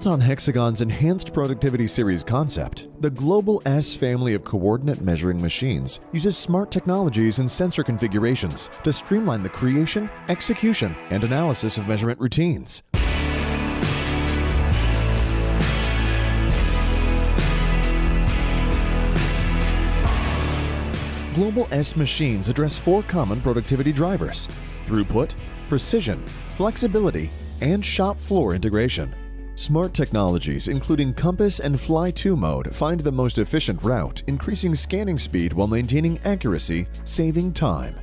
Built on Hexagon's Enhanced Productivity Series concept, the Global S family of coordinate measuring machines uses smart technologies and sensor configurations to streamline the creation, execution, and analysis of measurement routines. Global S machines address 4 common productivity drivers: throughput, precision, flexibility, and shop floor integration. Smart technologies, including compass and fly-to mode, find the most efficient route, increasing scanning speed while maintaining accuracy, saving time.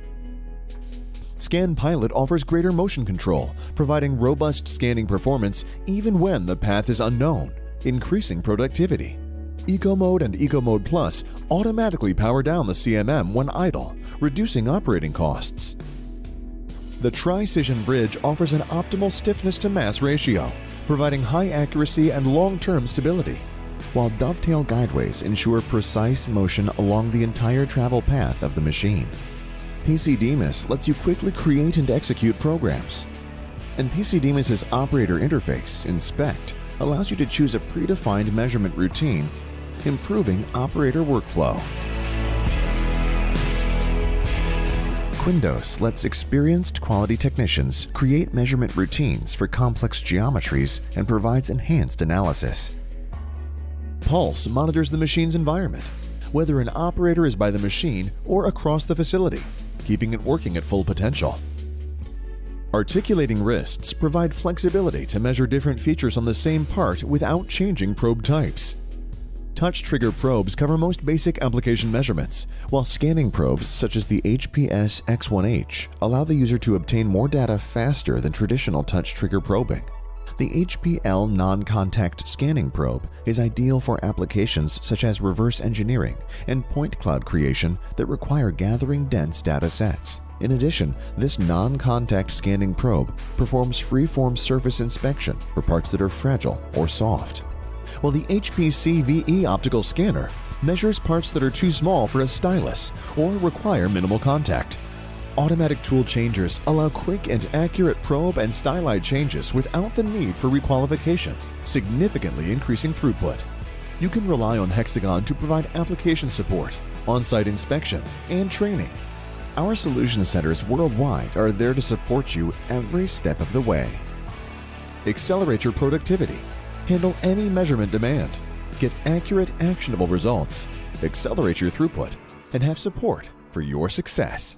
Scan Pilot offers greater motion control, providing robust scanning performance even when the path is unknown, increasing productivity. Eco Mode and Eco Mode Plus automatically power down the CMM when idle, reducing operating costs. The Tri-Cision Bridge offers an optimal stiffness to mass ratio, providing high accuracy and long-term stability, while dovetail guideways ensure precise motion along the entire travel path of the machine. PCDMIS lets you quickly create and execute programs. And PCDMIS's operator interface, Inspect, allows you to choose a predefined measurement routine, improving operator workflow. Quindos lets experienced quality technicians create measurement routines for complex geometries and provides enhanced analysis. Pulse monitors the machine's environment, whether an operator is by the machine or across the facility, keeping it working at full potential. Articulating wrists provide flexibility to measure different features on the same part without changing probe types. Touch trigger probes cover most basic application measurements, while scanning probes such as the HPS X1H allow the user to obtain more data faster than traditional touch trigger probing. The HPL non-contact scanning probe is ideal for applications such as reverse engineering and point cloud creation that require gathering dense data sets. In addition, this non-contact scanning probe performs free-form surface inspection for parts that are fragile or soft, while the HPC VE optical scanner measures parts that are too small for a stylus or require minimal contact. Automatic tool changers allow quick and accurate probe and styli changes without the need for requalification, significantly increasing throughput. You can rely on Hexagon to provide application support, on-site inspection, and training. Our solution centers worldwide are there to support you every step of the way. Accelerate your productivity. Handle any measurement demand. Get accurate, actionable results. Accelerate your throughput and have support for your success.